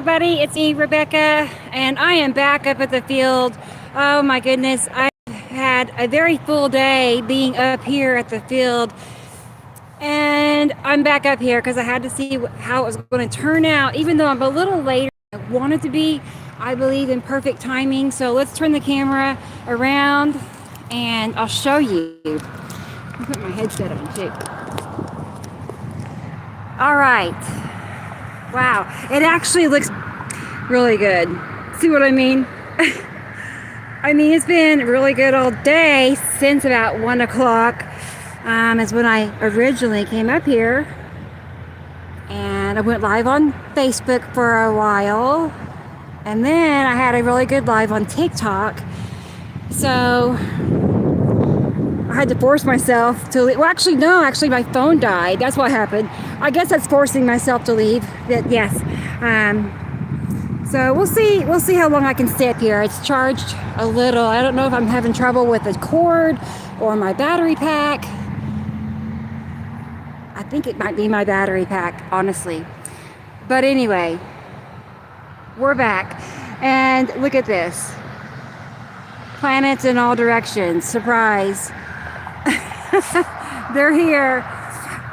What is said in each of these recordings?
everybody, it's me, Rebecca, and I am back up at the field. Oh my goodness, I've had a very full day being up here at the field, and I'm back up here because I had to see how it was going to turn out. Even though I'm a little later than I wanted to be, I believe in perfect timing. So let's turn the camera around and I'll show you. I'll put my headset on too. All right. Wow, it actually looks really good. See what I mean? I mean, it's been really good all day since about 1 o'clock is when I originally came up here. And I went live on Facebook for a while. And then I had a really good live on TikTok. So I had to force myself to leave. Well, actually, no, my phone died. That's what happened. I guess that's forcing myself to leave. But yes. So we'll see how long I can stay up here. It's charged a little. I don't know if I'm having trouble with the cord or my battery pack. I think it might be my battery pack, honestly. But anyway, we're back. And look at this. Planets in all directions. Surprise. They're here.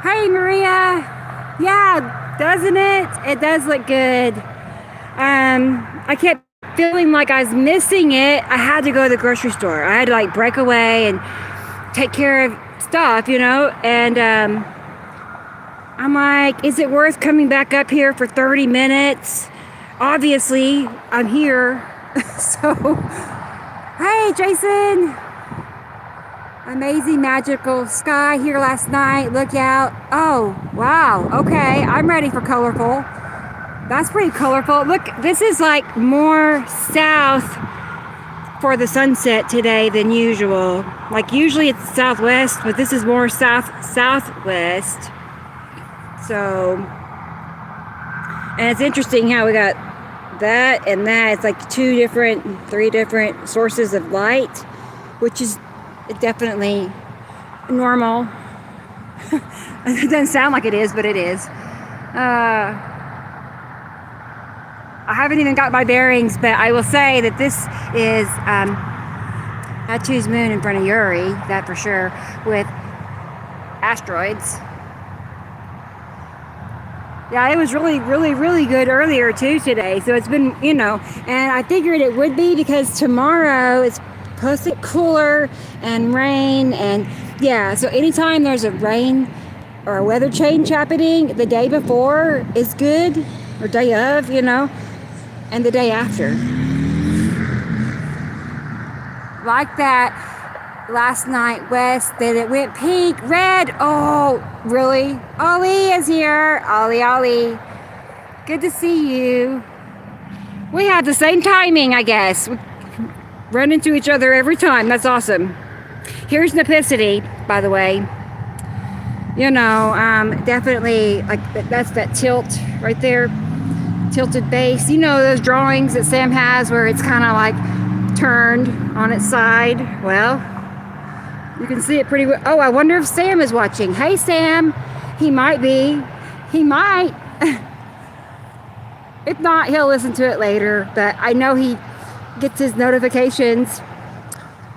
Hey, Maria. Yeah, doesn't it? It does look good. I kept feeling like I was missing it. I had to go to the grocery store. I had to like break away and take care of stuff, and I'm like, is it worth coming back up here for 30 minutes? Obviously, I'm here. So, hey, Jason. Amazing magical sky here last night. Look out. Oh, wow. Okay, I'm ready for colorful. That's pretty colorful. Look, this is like more south for the sunset today than usual. Like usually it's southwest, but this is more southwest. So, and it's interesting how we got that and that. It's like three different sources of light, which is definitely normal. It doesn't sound like it is, but it is. I haven't even got my bearings, but I will say that this is Atu's moon in front of Uri, that for sure, with asteroids. Yeah, it was really, really, really good earlier too today. So it's been, and I figured it would be because tomorrow it's supposed to get cooler and rain, and yeah, so anytime there's a rain or a weather change happening, the day before is good, or day of, and the day after. Like that last night west, that it went pink, red. Oh, really? Ollie is here. Ollie. Good to see you. We have the same timing, I guess. We run into each other every time. That's awesome. Here's Nepicity, by the way. Definitely, like, that's that tilt right there. Tilted base. Those drawings that Sam has where it's kind of like turned on its side? Well, you can see it pretty well. Oh, I wonder if Sam is watching. Hey, Sam. He might be. He might. If not, he'll listen to it later. But I know he gets his notifications,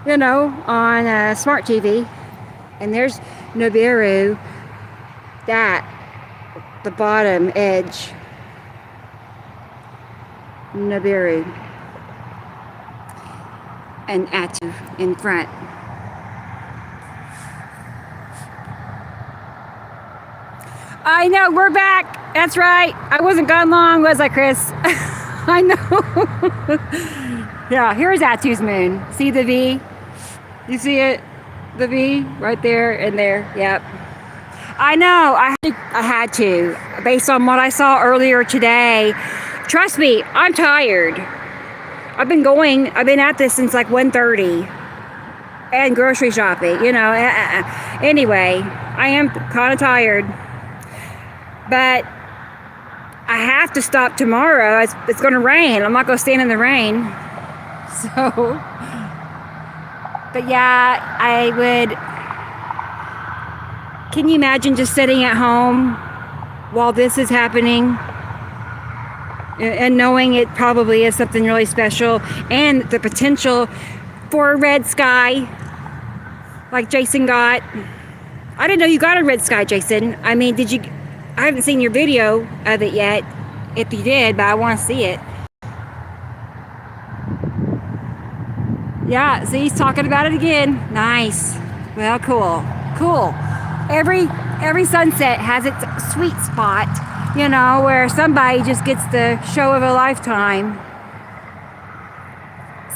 on smart TV. And there's Nibiru, the bottom edge. Nibiru. And Atu in front. I know, we're back. That's right. I wasn't gone long, was I, Chris? I know. Yeah, here's Atu's moon. See the V? You see it? The V right there and there. Yep. I know. I had to. Based on what I saw earlier today. Trust me, I'm tired. I've been at this since like 1:30 and grocery shopping, Anyway, I am kind of tired. But I have to stop tomorrow. It's going to rain. I'm not going to stand in the rain. So, but yeah, I would. Can you imagine just sitting at home while this is happening? and knowing it probably is something really special, and the potential for a red sky like Jason got. I didn't know you got a red sky, Jason. I mean, did you? I haven't seen your video of it yet, if you did, but I want to see it. Yeah, see, he's talking about it again. Nice. Well, cool. Cool. Every sunset has its sweet spot, you know, where somebody just gets the show of a lifetime.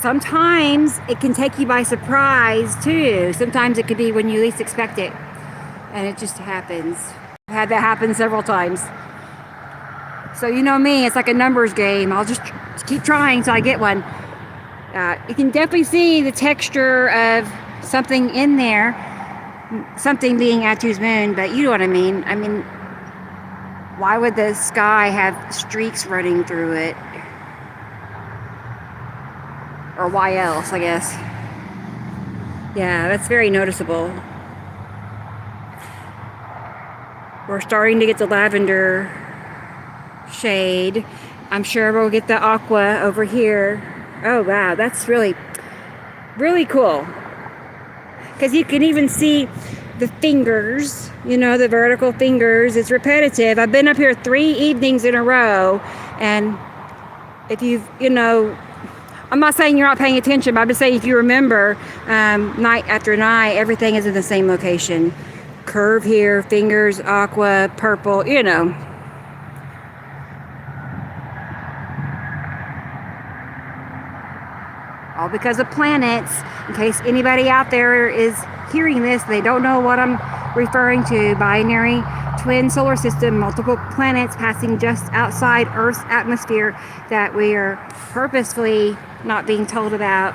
Sometimes it can take you by surprise, too. Sometimes it could be when you least expect it. And it just happens. I've had that happen several times. So you know me, it's like a numbers game. I'll just keep trying till I get one. You can definitely see the texture of something in there, something being Atu's moon, but you know what I mean. I mean, why would the sky have streaks running through it? Or why else, I guess. Yeah, that's very noticeable. We're starting to get the lavender shade. I'm sure we'll get the aqua over here. Oh wow, that's really, really cool. Because you can even see the fingers, you know, the vertical fingers. It's repetitive. I've been up here 3 evenings in a row, and if you've, you know, I'm not saying you're not paying attention, but I'm just saying if you remember, night after night, everything is in the same location. Curve here, fingers, aqua, purple, you know. All because of planets. In case anybody out there is hearing this, they don't know what I'm referring to. Binary twin solar system, multiple planets passing just outside Earth's atmosphere that we are purposefully not being told about.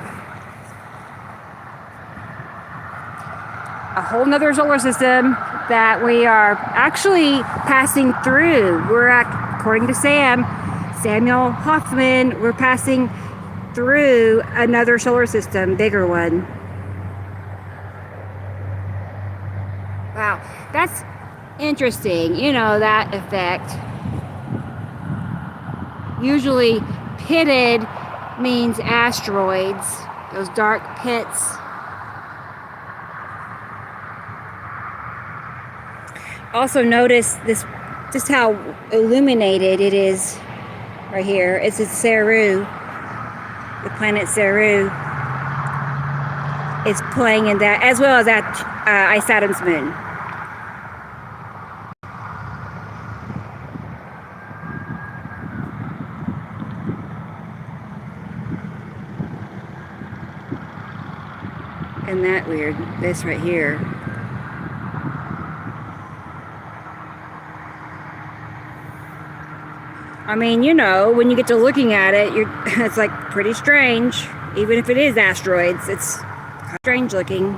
A whole nother solar system that we are actually passing through. We're according to Samuel Hoffman, we're passing through another solar system, bigger one. Wow, that's interesting, you know, that effect. Usually pitted means asteroids, those dark pits. Also notice this, just how illuminated it is right here. It's a Saru. The planet Saru is playing in that, as well as that Saturn's moon. And that weird, this right here. I mean, you know, when you get to looking at it, it's like pretty strange. Even if it is asteroids, it's strange looking.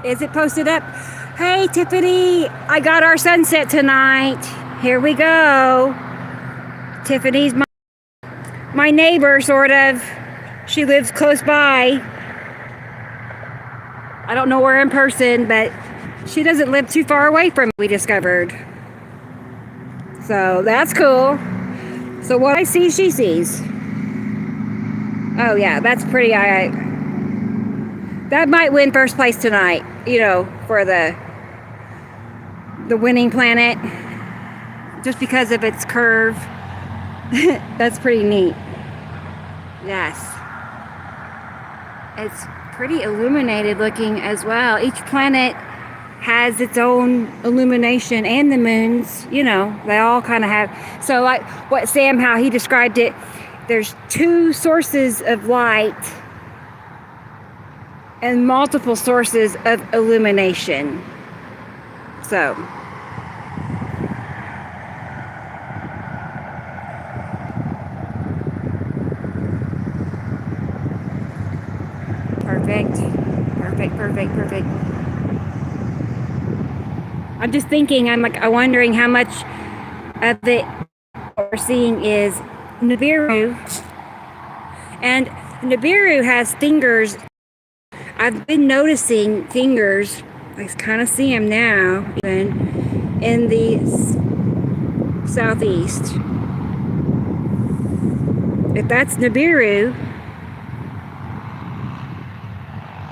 Is it posted up? Hey, Tiffany, I got our sunset tonight. Here we go. Tiffany's my neighbor, sort of. She lives close by. I don't know her in person, but she doesn't live too far away from me, we discovered. So that's cool. So what I see, she sees. Oh yeah, that's pretty. That might win first place tonight, you know, for the winning planet. Just because of its curve. That's pretty neat. Yes. It's pretty illuminated looking as well. Each planet has its own illumination, and the moons, you know, they all kind of have. So like what Sam, how he described it, there's 2 sources of light and multiple sources of illumination. So perfect. I'm just thinking, I'm wondering how much of it we're seeing is Nibiru. And Nibiru has fingers. I've been noticing fingers. I kind of see them now, even in the southeast. If that's Nibiru,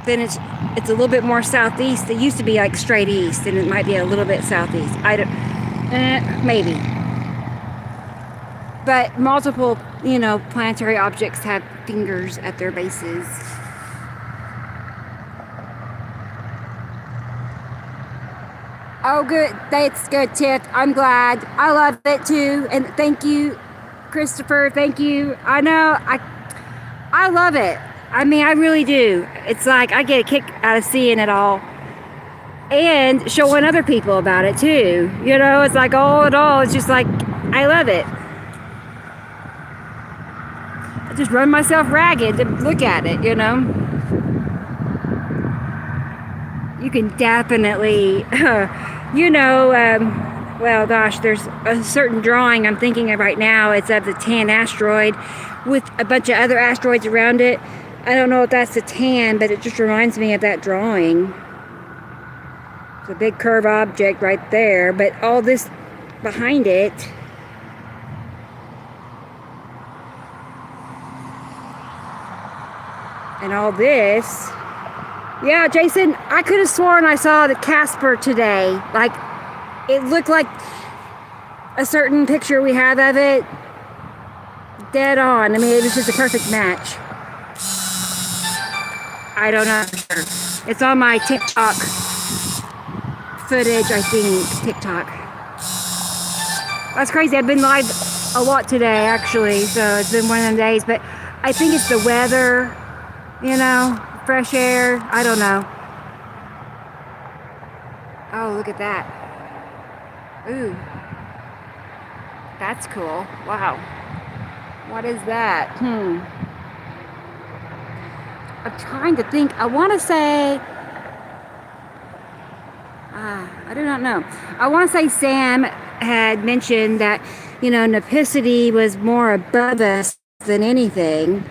then it's a little bit more southeast. It used to be like straight east, and it might be a little bit southeast. I don't, maybe. But multiple, planetary objects have fingers at their bases. Oh, good. That's good, Tiff. I'm glad. I love it too. And thank you, Christopher. Thank you. I know. I love it. I mean, I really do. It's like I get a kick out of seeing it all and showing other people about it too. It's like all in all, it's just like, I love it. I just run myself ragged to look at it, You can definitely, well, gosh, there's a certain drawing I'm thinking of right now. It's of the Tan asteroid with a bunch of other asteroids around it. I don't know if that's the Tan, but it just reminds me of that drawing. It's a big curved object right there, but all this behind it. And all this. Yeah, Jason, I could have sworn I saw the Casper today. Like, it looked like a certain picture we have of it. Dead on. I mean, it was just a perfect match. I don't know. It's on my TikTok footage, I think. TikTok. That's crazy. I've been live a lot today, actually. So it's been one of them days. But I think it's the weather, fresh air. I don't know. Oh, look at that. Ooh. That's cool. Wow. What is that? I'm trying to think. I want to say, I do not know. I want to say Sam had mentioned that, Nepicity was more above us than anything.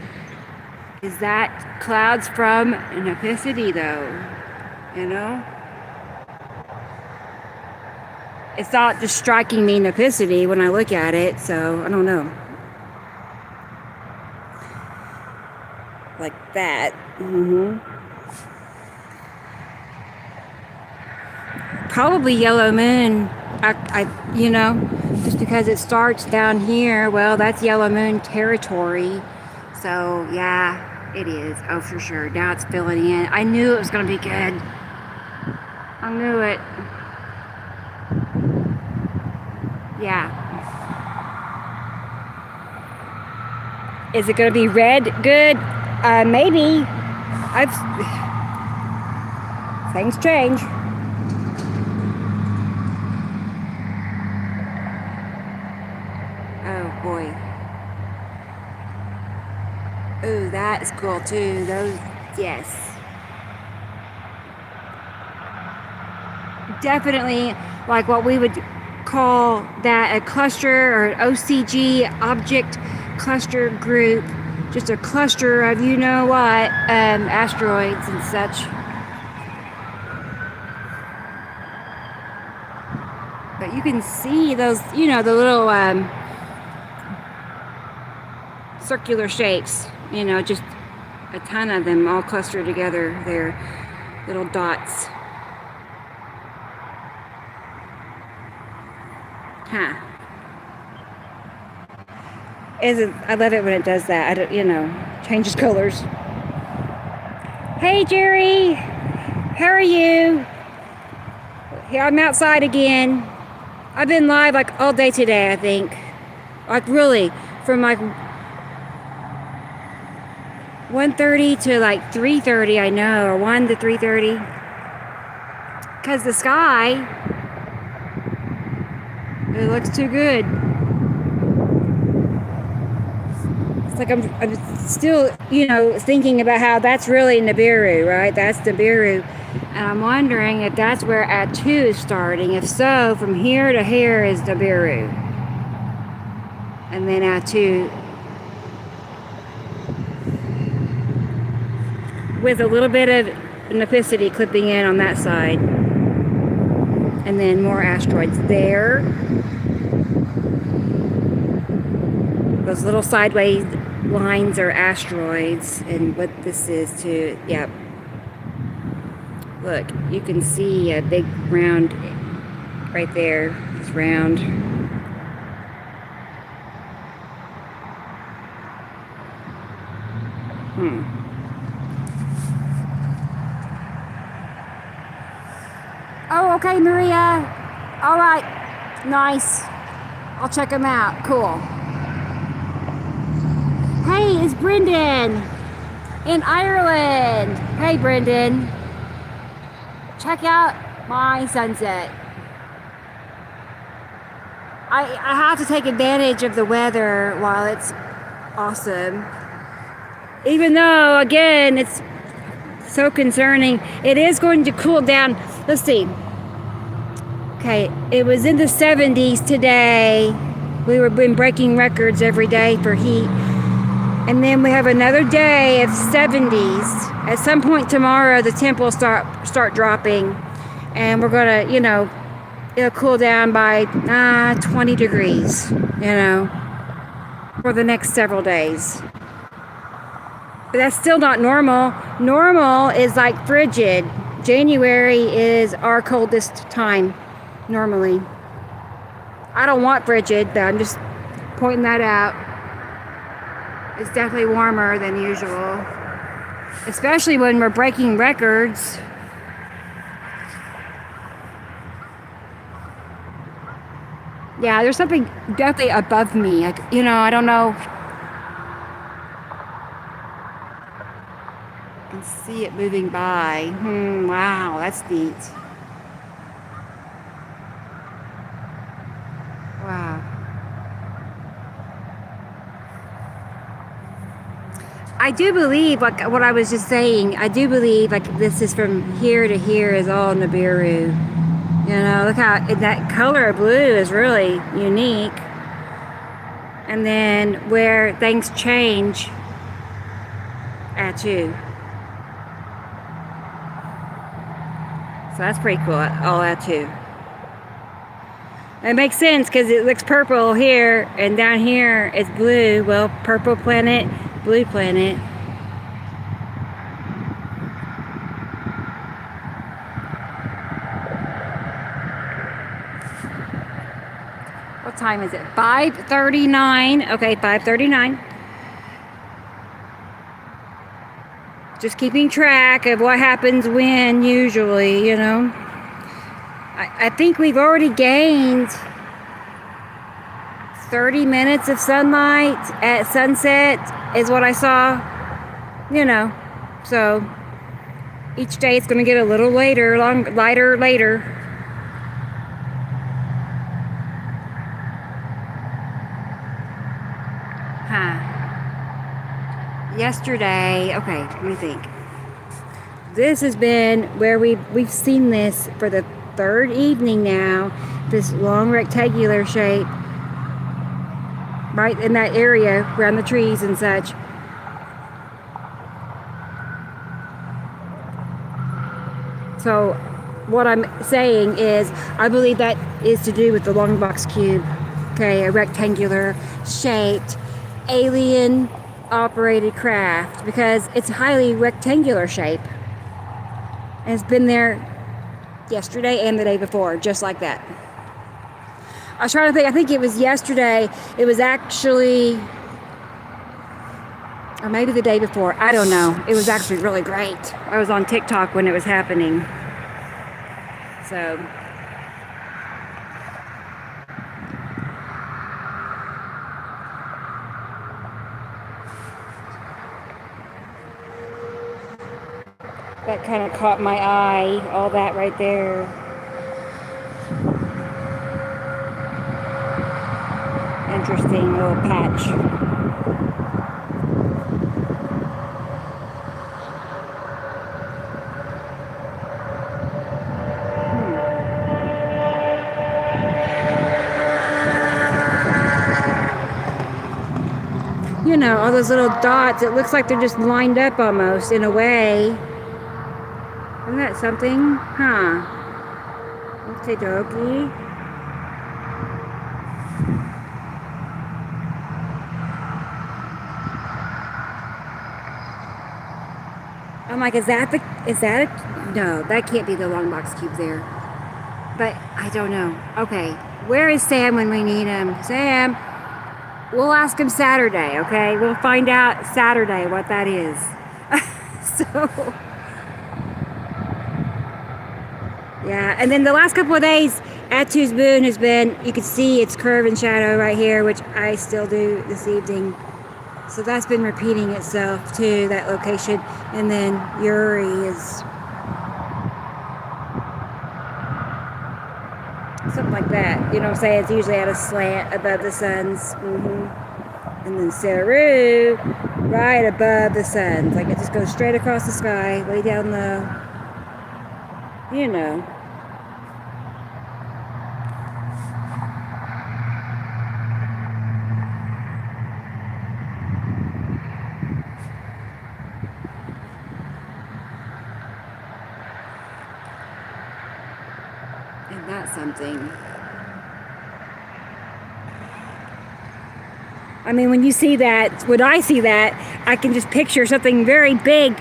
Is that clouds from Nepicity, though? It's not just striking me Nepicity when I look at it, so I don't know. Like that. Probably yellow moon. I just because it starts down here. Well, that's yellow moon territory. So yeah, it is. Oh, for sure. Now it's filling in. I knew it was going to be good. I knew it. Yeah. Is it going to be red? Good. Maybe. Things change. Oh boy. Ooh, that is cool too. Those, yes. Definitely like what we would call that a cluster or an OCG object cluster group. Just a cluster of asteroids and such. But you can see those, the little circular shapes, just a ton of them all clustered together. They're little dots. Huh. I love it when it does that. Changes colors. Hey, Jerry. How are you? Yeah, I'm outside again. I've been live like all day today, I think. Like really, from like 1:30 to like 3:30, I know, or 1 to 3:30. Because the sky, it looks too good. It's like I'm still, thinking about how that's really Nibiru, right? That's Nibiru. And I'm wondering if that's where Atu is starting. If so, from here to here is Nibiru. And then Atu with a little bit of synchronicity clipping in on that side. And then more asteroids there. Those little sideways lines are asteroids, and what this is too. Yep. Look, you can see a big round right there. It's round. Oh, okay, Maria. All right. Nice. I'll check them out. Cool. Hey, it's Brendan in Ireland. Hey, Brendan. Check out my sunset. I have to take advantage of the weather while it's awesome. Even though, again, it's so concerning. It is going to cool down. Let's see. Okay, it was in the 70s today. We've been breaking records every day for heat. And then we have another day of 70s. At some point tomorrow, the temp will start dropping. And we're going to, it'll cool down by 20 degrees, for the next several days. But that's still not normal. Normal is like frigid. January is our coldest time, normally. I don't want frigid, but I'm just pointing that out. It's definitely warmer than usual, especially when we're breaking records. Yeah, there's something definitely above me. Like, I don't know. I can see it moving by. Wow, that's neat. Wow. I do believe, like what I was just saying, I do believe like this is from here to here is all Nibiru. Look how that color of blue is really unique. And then where things change at you. So that's pretty cool, all that too. It makes sense because it looks purple here and down here it's blue. Well, purple planet, blue planet. What time is it? 5:39. Okay, 5:39. Just keeping track of what happens when, usually, I think we've already gained 30 minutes of sunlight at sunset is what I saw, so each day it's going to get a little lighter later. Yesterday, okay, let me think. This has been where we've seen this for the third evening now, this long rectangular shape right in that area around the trees and such. So what I'm saying is I believe that is to do with the long box cube. Okay, a rectangular shaped alien operated craft, because it's highly rectangular shape. And it's been there yesterday and the day before, just like that. I was trying to think, I think it was yesterday. It was actually, or maybe the day before, I don't know. It was actually really great. I was on TikTok when it was happening. So that kind of caught my eye, all that right there. Interesting little patch. All those little dots, it looks like they're just lined up almost in a way. that something? Huh. Okie dokie. I'm like, is that a, no, that can't be the long box cube there. But I don't know. Okay, where is Sam when we need him? Sam, we'll ask him Saturday, okay? We'll find out Saturday what that is. So, yeah, and then the last couple of days, Atu's moon has been, you can see its curve and shadow right here, which I still do this evening. So that's been repeating itself to that location. And then Uri is something like that. You know what I'm saying? It's usually at a slant above the suns. And then Saru right above the suns. Like it just goes straight across the sky, way down low. You know. And that's something. I mean, when you see that, when I see that, I can just picture something very big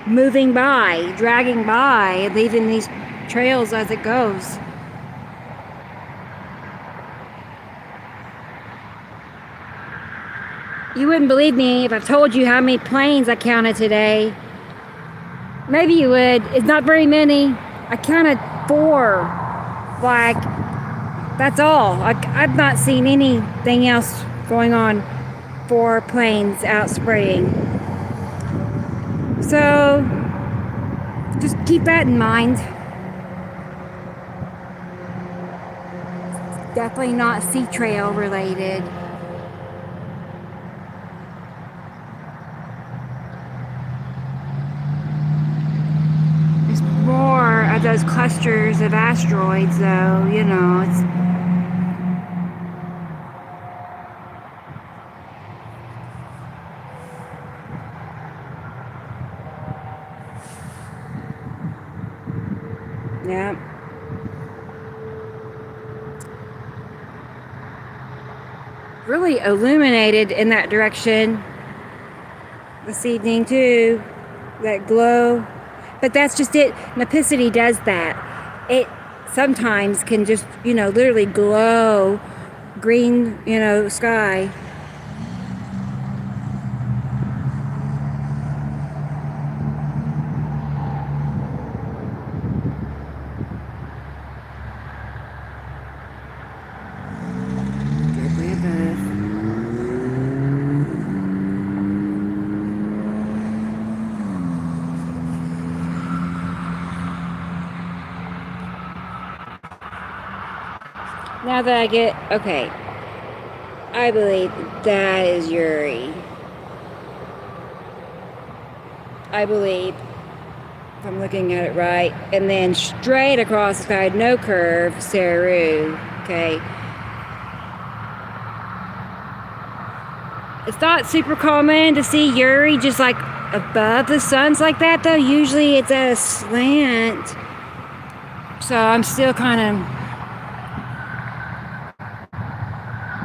moving by, dragging by, and leaving these trails as it goes. You wouldn't believe me if I told you how many planes I counted today. Maybe you would. It's not very many. I counted 4. Like, that's all. I've not seen anything else going on. 4 planes out spraying. So, just keep that in mind. Definitely not sea trail related. There's more of those clusters of asteroids, though. You know, it's. Yeah. Really illuminated in that direction this evening too. That glow. But that's just it. Napicity does that. It sometimes can just, you know, literally glow green, you know, sky. Now that I get, okay, I believe that is Uri. I believe, if I'm looking at it right, and then straight across the sky, no curve, Saru, okay. It's not super common to see Uri just like above the suns like that though. Usually it's at a slant. So I'm still kind of,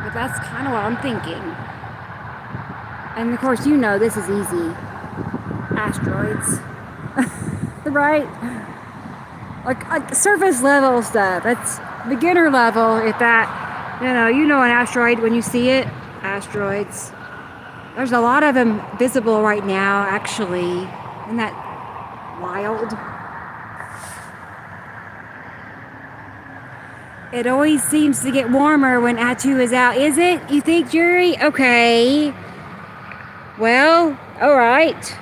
but that's kind of what I'm thinking. And of course, you know, this is easy. Asteroids. Right? Like surface level stuff. It's beginner level, if that, you know an asteroid when you see it. Asteroids. There's a lot of them visible right now, actually. Isn't that wild? It always seems to get warmer when Atu is out. Is it? You think, Yuri? Okay. Well, all right.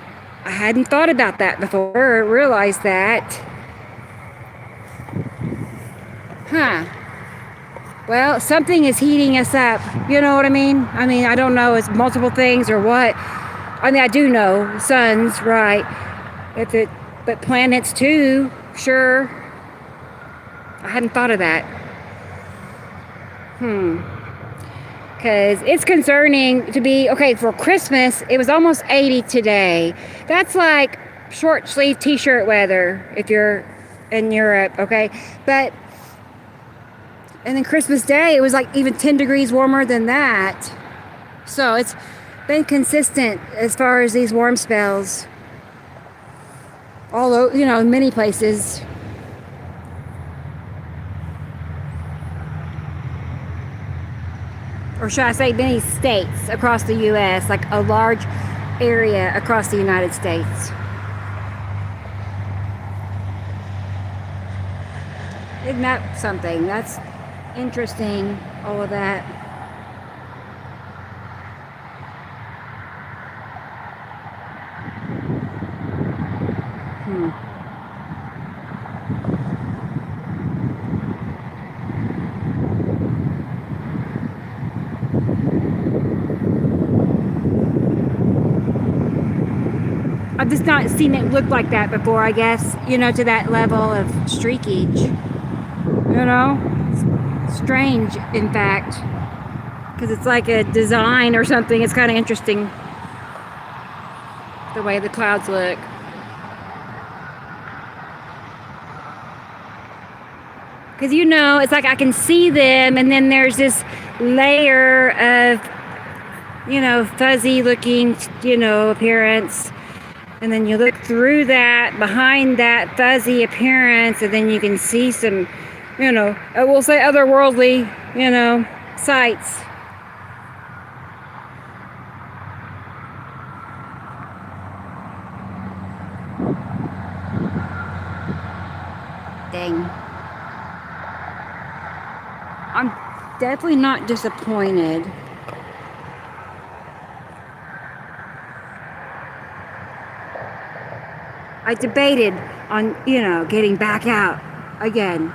I hadn't thought about that before, realized that. Huh. Well, something is heating us up. You know what I mean? I don't know. It's multiple things or what. I do know. Suns, right. But planets too, sure. I hadn't thought of that. Because it's concerning to be, okay, for Christmas, it was almost 80 today. That's like short sleeve t-shirt weather if you're in Europe, okay? But and then Christmas Day it was like even 10 degrees warmer than that. So it's been consistent as far as these warm spells. All over, in many places. Or should I say many states across the US, like a large area across the United States. Isn't that something? That's interesting, all of that. I've just not seen it look like that before, I guess, to that level of streakage. It's strange, in fact, because it's like a design or something. It's kind of interesting the way the clouds look. Because it's like I can see them, and then there's this layer of, fuzzy looking, appearance. And then you look through that, behind that fuzzy appearance, and then you can see some, we'll say otherworldly, sights. Dang. I'm definitely not disappointed. I debated on, getting back out again.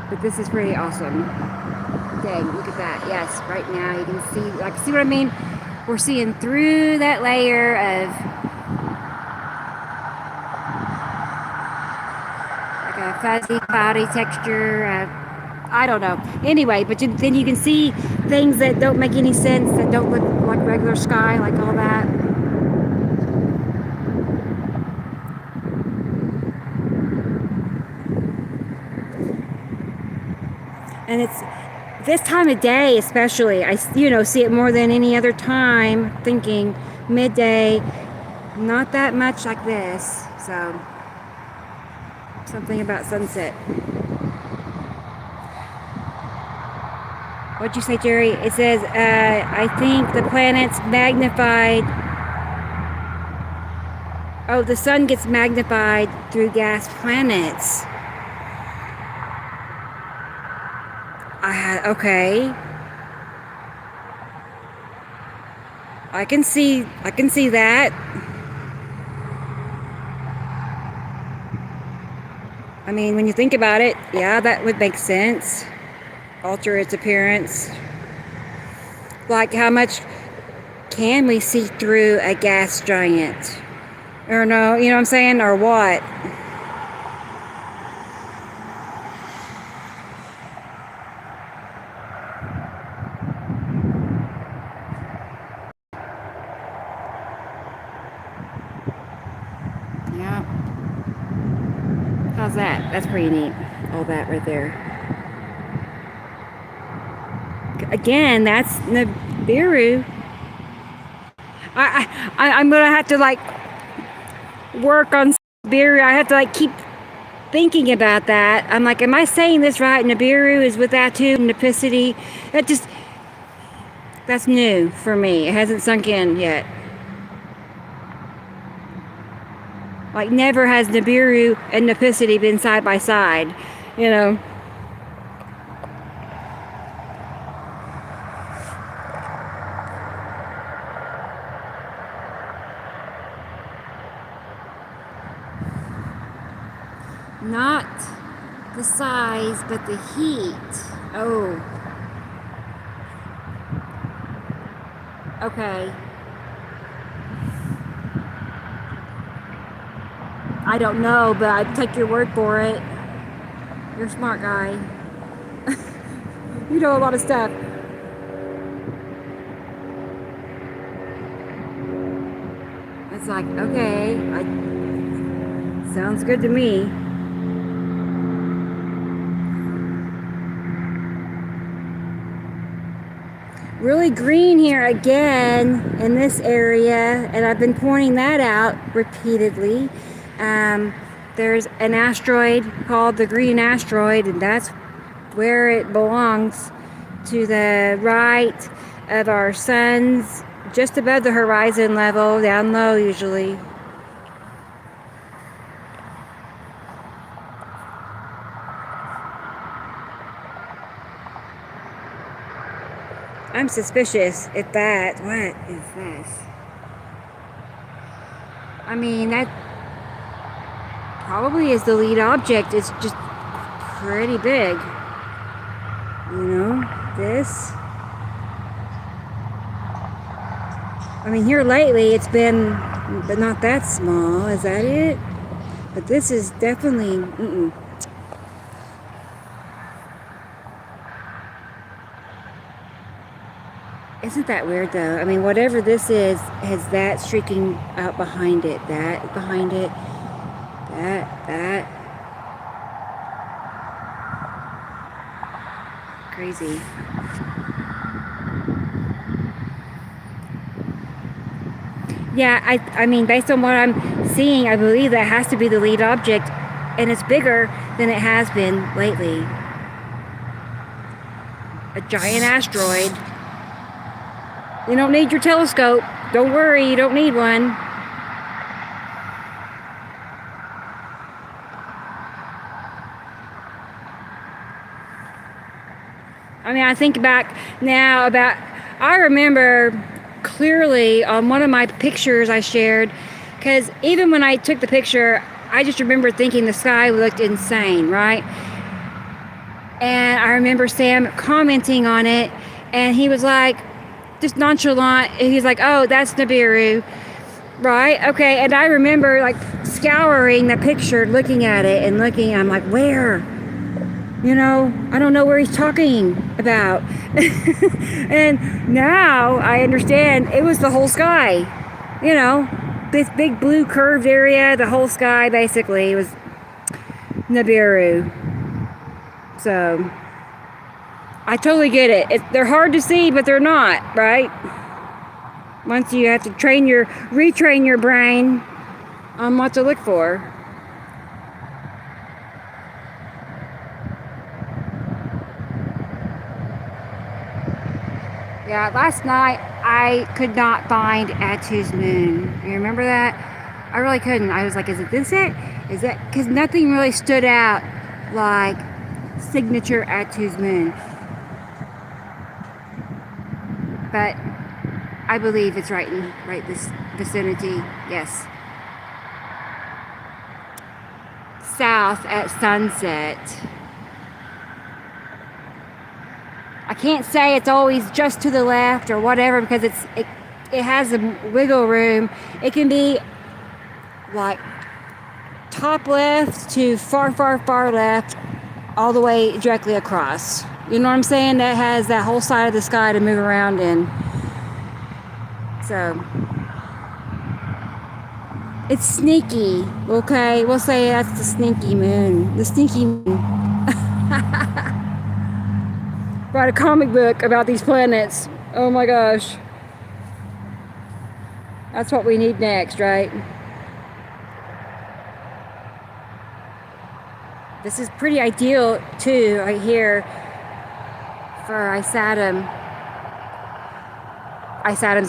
But this is pretty awesome. Dang, look at that. Yes, right now you can see, see what I mean? We're seeing through that layer of like a fuzzy, cloudy texture. I don't know. Anyway, but then you can see things that don't make any sense, that don't look like regular sky, like all that. And it's this time of day especially, I see it more than any other time, thinking midday, not that much like this. So something about sunset. What'd you say, Jerry? It says, I think the planet's magnified. Oh, the sun gets magnified through gas planets. Okay. I can see that. I mean, when you think about it, yeah, that would make sense. Alter its appearance. Like, how much can we see through a gas giant? Or no, you know what I'm saying? Or what? Yeah. How's that? That's pretty neat. All that right there. Again, that's Nibiru. I'm gonna have to like work on Nibiru. I have to like keep thinking about that. I'm like, am I saying this right? Nibiru is with that too, Nipicity. That's new for me. It hasn't sunk in yet. Like, never has Nibiru and Nipicity been side by side, Not the size, but the heat. Oh. Okay. I don't know, but I'd take your word for it. You're a smart guy. You know a lot of stuff. It's like, okay, sounds good to me. Really green here again in this area, and I've been pointing that out repeatedly. There's an asteroid called the green asteroid, and that's where it belongs, to the right of our sun's, just above the horizon level, down low usually. I'm suspicious at that. What is this? I mean, that probably is the lead object. It's just pretty big. You know, this. I mean, here lately it's been, but not that small. Is that it? But this is definitely, Isn't that weird though? I mean, whatever this is has that streaking out behind it, that behind it, that. Crazy. Yeah, I mean, based on what I'm seeing, I believe that has to be the lead object, and it's bigger than it has been lately. A giant asteroid. You don't need your telescope. Don't worry, you don't need one. I mean, I think back now about, I remember clearly on one of my pictures I shared, because even when I took the picture, I just remember thinking the sky looked insane, right? And I remember Sam commenting on it, and he was like, just nonchalant, he's like, oh, that's Nibiru, right? Okay, and I remember like scouring the picture, looking at it and looking, I'm like, where? You know, I don't know where he's talking about. And now I understand it was the whole sky. You know, this big blue curved area, the whole sky basically was Nibiru. So I totally get it. They're hard to see, but they're not, right? Once you have to retrain your brain on what to look for. Yeah, last night I could not find Atu's moon. You remember that? I really couldn't. I was like, is it this it? Is that? Because nothing really stood out like signature Atu's moon. But I believe it's right this vicinity. Yes. South at sunset. I can't say it's always just to the left or whatever, because it has a wiggle room. It can be like top left to far left, all the way directly across. You know what I'm saying? That has that whole side of the sky to move around in. So it's sneaky, okay? We'll say that's the sneaky moon. The sneaky moon. Write a comic book about these planets. Oh my gosh. That's what we need next, right? This is pretty ideal too, right here, for Isatum's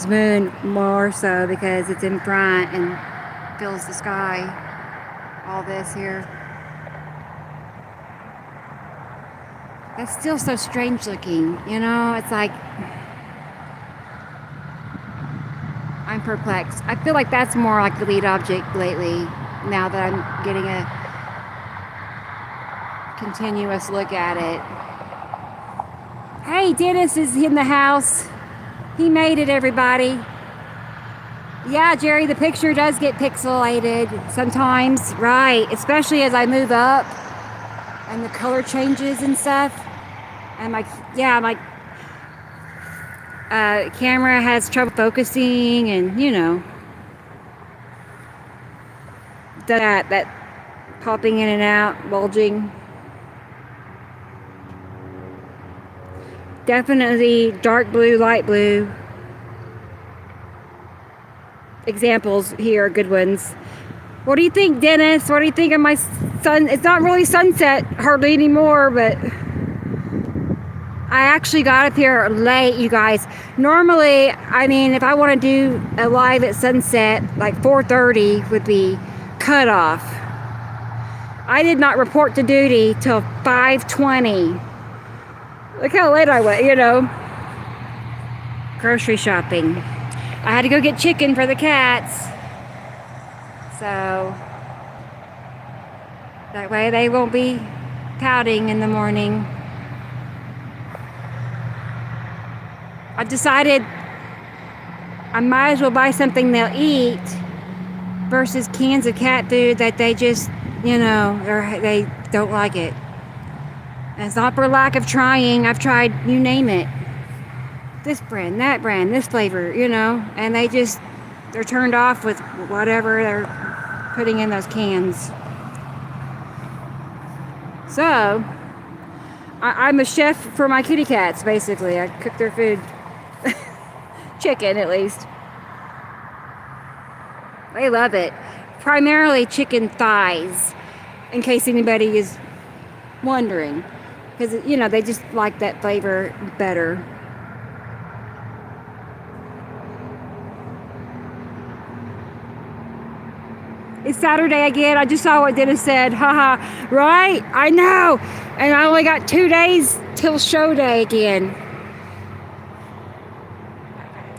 moon, more so because it's in front and fills the sky. All this here. That's still so strange looking, you know? It's like, I'm perplexed. I feel like that's more like the lead object lately, now that I'm getting a continuous look at it. Hey, Dennis is in the house. He made it, everybody. Yeah, Jerry, the picture does get pixelated sometimes, right? Especially as I move up and the color changes and stuff. And my camera has trouble focusing, and you know. that popping in and out, bulging. Definitely dark blue, light blue. Examples here are good ones. What do you think, Dennis? What do you think of my sun? It's not really sunset hardly anymore, but I actually got up here late, you guys. Normally, I mean, if I want to do a live at sunset, like 4:30 would be cutoff. I did not report to duty till 5:20. Look how late I went, you know. Grocery shopping. I had to go get chicken for the cats. So that way they won't be pouting in the morning. I decided I might as well buy something they'll eat versus cans of cat food that they just, you know, they don't like it. And it's not for lack of trying. I've tried, you name it. This brand, that brand, this flavor, you know, and they're turned off with whatever they're putting in those cans. So, I'm a chef for my kitty cats, basically. I cook their food. Chicken, at least. They love it. Primarily chicken thighs, in case anybody is wondering. Because, you know, they just like that flavor better. It's Saturday again. I just saw what Dennis said. Haha. Right? I know. And I only got 2 days till show day again.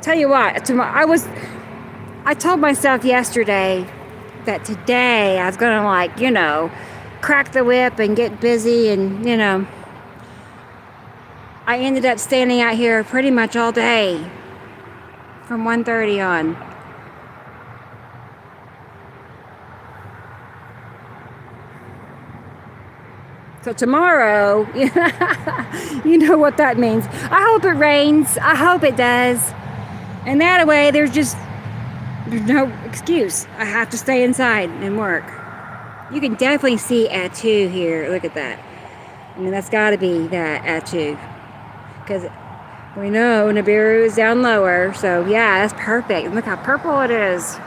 Tell you what, I told myself yesterday that today I was going to, like, you know, crack the whip and get busy, and, you know, I ended up standing out here pretty much all day from 1:30 on. So tomorrow, you know what that means. I hope it rains. I hope it does. And that way, there's no excuse. I have to stay inside and work. You can definitely see Attu here. Look at that. I mean, that's got to be that Attu. Because we know Nibiru is down lower. So, yeah, that's perfect. And look how purple it is.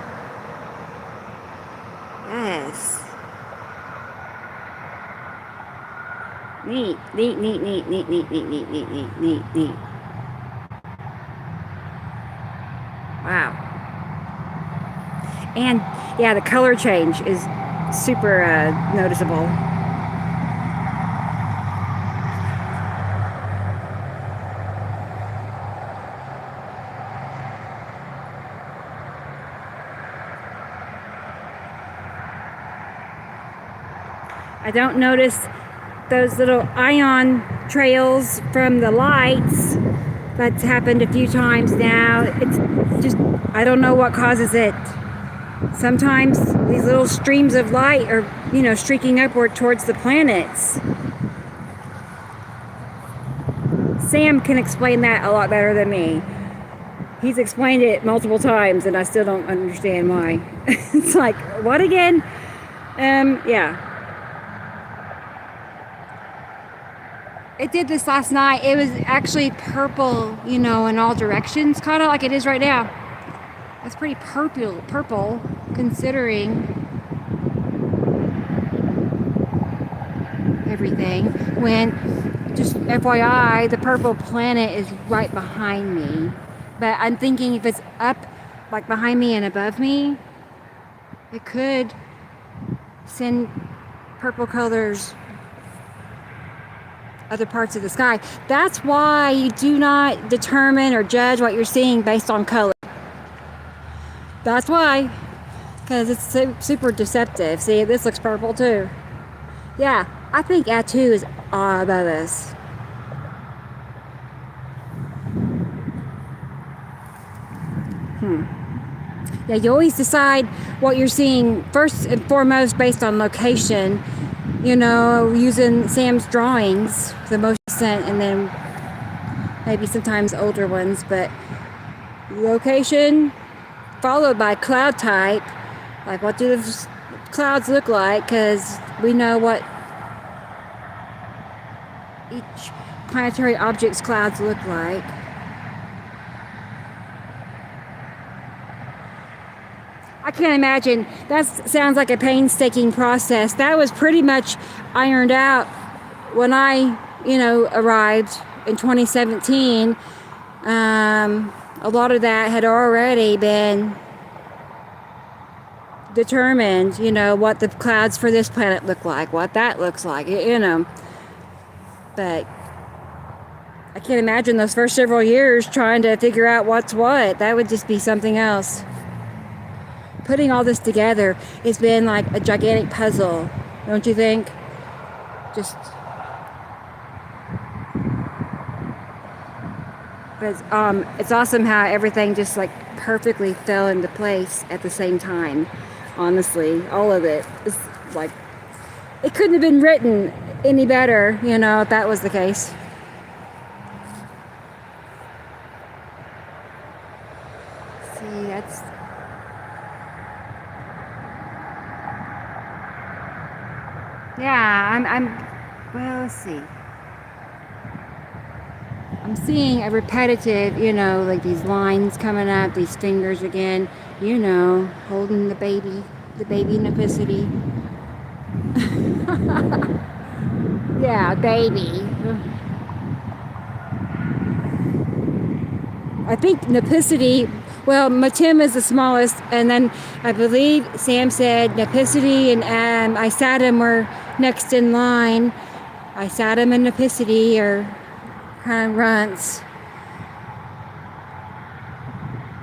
Yes. Neat, neat, neat, neat, neat, neat, neat, neat, neat, neat, neat, neat. Wow. And yeah, the color change is super noticeable. I don't notice those little ion trails from the lights. That's happened a few times now. It's just, I don't know what causes it. Sometimes these little streams of light are, you know, streaking upward towards the planets. Sam can explain that a lot better than me. He's explained it multiple times and I still don't understand why. It's like, what again? Yeah. It did this last night. It was actually purple, you know, in all directions, kind of like it is right now. It's pretty purple considering everything. When, just FYI, the purple planet is right behind me. But I'm thinking if it's up, like behind me and above me, it could send purple colors other parts of the sky. That's why you do not determine or judge what you're seeing based on color. That's why, because it's super deceptive. See, this looks purple too. Yeah, I think Attu is above us. Yeah, you always decide what you're seeing first and foremost based on location. You know, using Sam's drawings, the most recent, and then maybe sometimes older ones, but location followed by cloud type. Like, what do the clouds look like, because we know what each planetary object's clouds look like. I can't imagine. That sounds like a painstaking process. That was pretty much ironed out when I, arrived in 2017. A lot of that had already been determined, what the clouds for this planet look like, what that looks like, But I can't imagine those first several years trying to figure out what's what. That would just be something else. Putting all this together has been like a gigantic puzzle, don't you think? But it's awesome how everything just like perfectly fell into place at the same time. Honestly, all of it is like, it couldn't have been written any better, if that was the case. See, that's. Yeah, well, let's see. I'm seeing a repetitive, like these lines coming up, these fingers again, holding the baby Nepicity. Yeah, baby. I think Nepicity, well, Matim is the smallest, and then I believe Sam said Nepicity and Isatim were next in line. Isatim and Nepicity are kind of runts.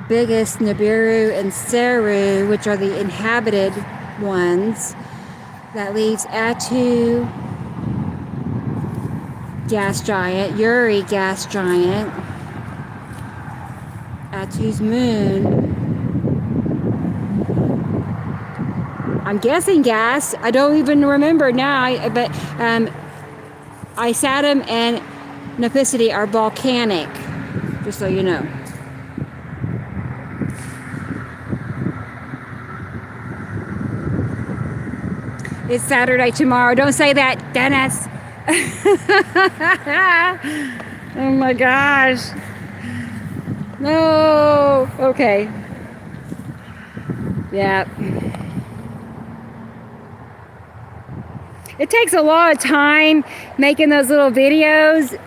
Biggest Nibiru and Seru, which are the inhabited ones. That leaves Atu, gas giant, Uri, gas giant. Atu's moon. I'm guessing gas. I don't even remember now, but Isatim and Nepicity are volcanic, just so you know. It's Saturday tomorrow. Don't say that, Dennis. Oh my gosh. No. Okay. Yeah. It takes a lot of time making those little videos.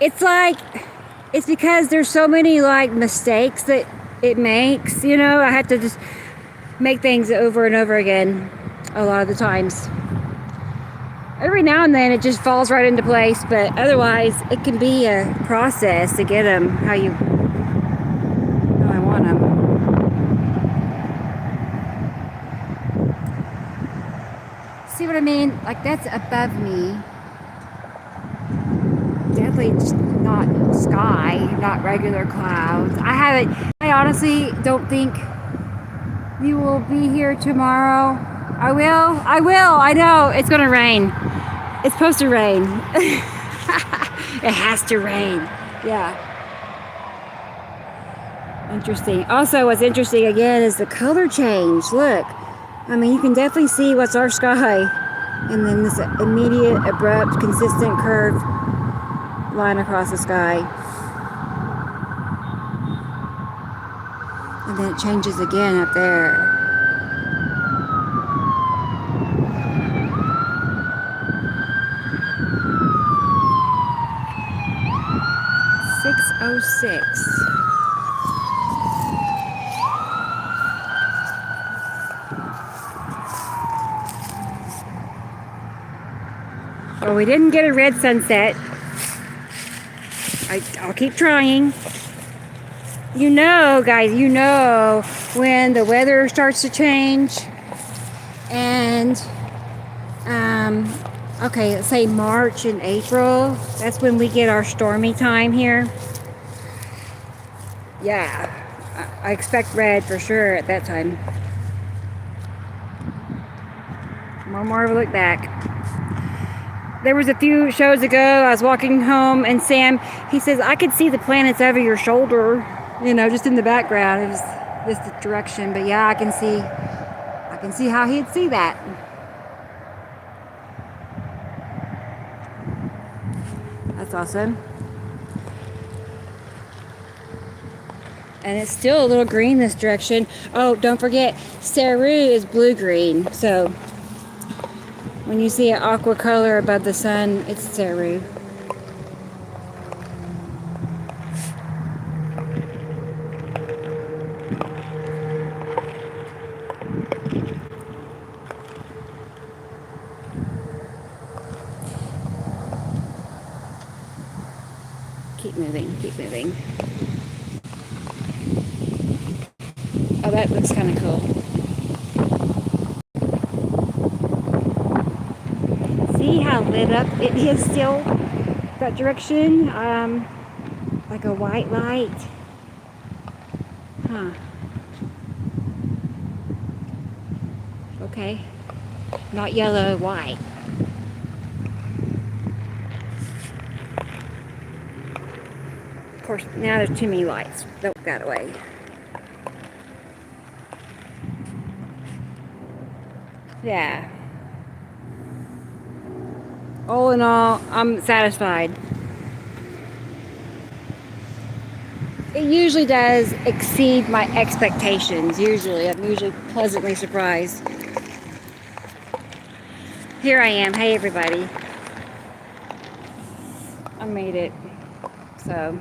It's because there's so many like mistakes that it makes, I have to just make things over and over again a lot of the times. Every now and then it just falls right into place, but otherwise it can be a process to get them how I want them. See what I mean? Like, that's above me. Definitely just not sky, not regular clouds. I honestly don't think you will be here tomorrow. I will. I know. It's going to rain. It's supposed to rain. It has to rain. Yeah. Interesting. Also, what's interesting again is the color change. Look. I mean, you can definitely see what's our sky. And then this immediate, abrupt, consistent curve line across the sky. And then it changes again up there. Well, we didn't get a red sunset. I'll keep trying. Guys, when the weather starts to change. And, okay, let's say March and April. That's when we get our stormy time here. Yeah, I expect red for sure at that time. One more look back. There was a few shows ago, I was walking home, and Sam, he says, I could see the planets over your shoulder, just in the background. It was just the direction. But yeah, I can can see how he'd see that. That's awesome. And it's still a little green this direction. Oh, don't forget, Saru is blue-green. So when you see an aqua color above the sun, it's Saru. Keep moving, keep moving. Oh, that looks kind of cool. See how lit up it is still? That direction, like a white light. Huh. Okay. Not yellow, white. Of course, now there's too many lights. Don't look that way. Yeah. All in all, I'm satisfied. It usually does exceed my expectations. I'm usually pleasantly surprised. Here I am. Hey, everybody. I made it. So,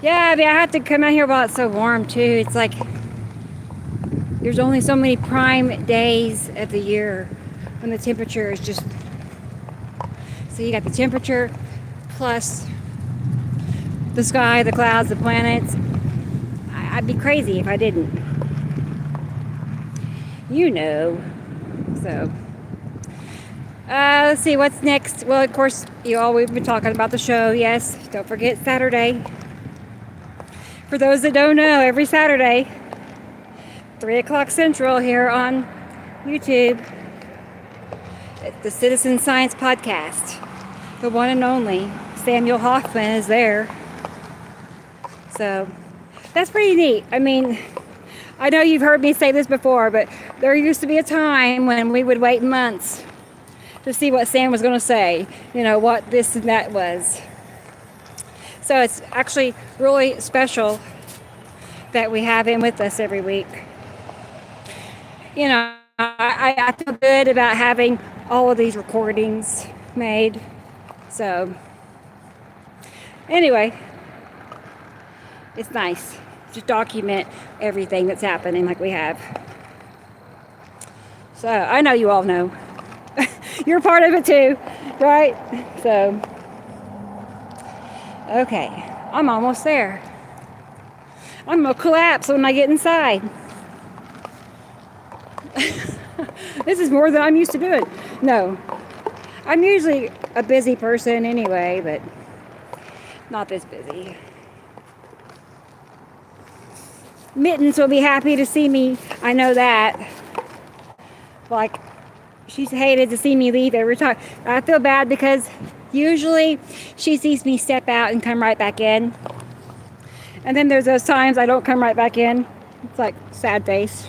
yeah, I mean, I have to come out here while it's so warm, too. It's like there's only so many prime days of the year when the temperature is just... So you got the temperature plus the sky, the clouds, the planets. I'd be crazy if I didn't. You know. So, let's see what's next. Well, of course, we've been talking about the show. Yes, don't forget Saturday. For those that don't know, every Saturday, 3 o'clock Central here on YouTube, the Citizen Science Podcast. The one and only Samuel Hoffman is there. So that's pretty neat. I mean, I know you've heard me say this before, but there used to be a time when we would wait months to see what Sam was going to say, what this and that was. So it's actually really special that we have him with us every week. I feel good about having all of these recordings made. So, anyway, it's nice to document everything that's happening like we have. So, I know you all know. You're part of it too, right? So, okay, I'm almost there. I'm going to collapse when I get inside. This is more than I'm used to doing. No, I'm usually a busy person anyway, but not this busy. Mittens will be happy to see me. I know that. Like, she's hated to see me leave every time. I feel bad because usually she sees me step out and come right back in. And then there's those times I don't come right back in. It's like sad face.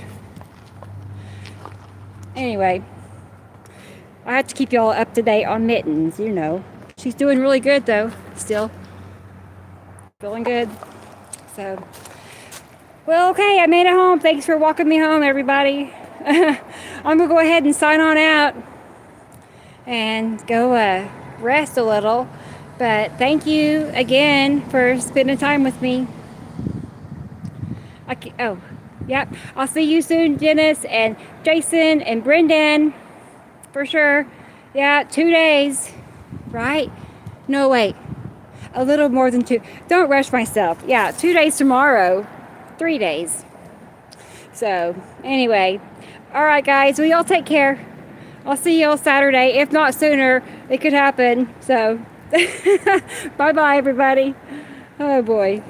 Anyway, I have to keep y'all up to date on Mittens, She's doing really good though, still. Feeling good. So, well, okay, I made it home. Thanks for walking me home, everybody. I'm gonna go ahead and sign on out and go rest a little. But thank you again for spending time with me. Yep. I'll see you soon, Dennis and Jason and Brendan. For sure. Yeah, 2 days. Right? No, wait. A little more than 2. Don't rush myself. Yeah, 2 days tomorrow. 3 days. So, anyway. All right, guys. Well, y'all take care. I'll see y'all Saturday. If not sooner, it could happen. So, bye-bye, everybody. Oh, boy.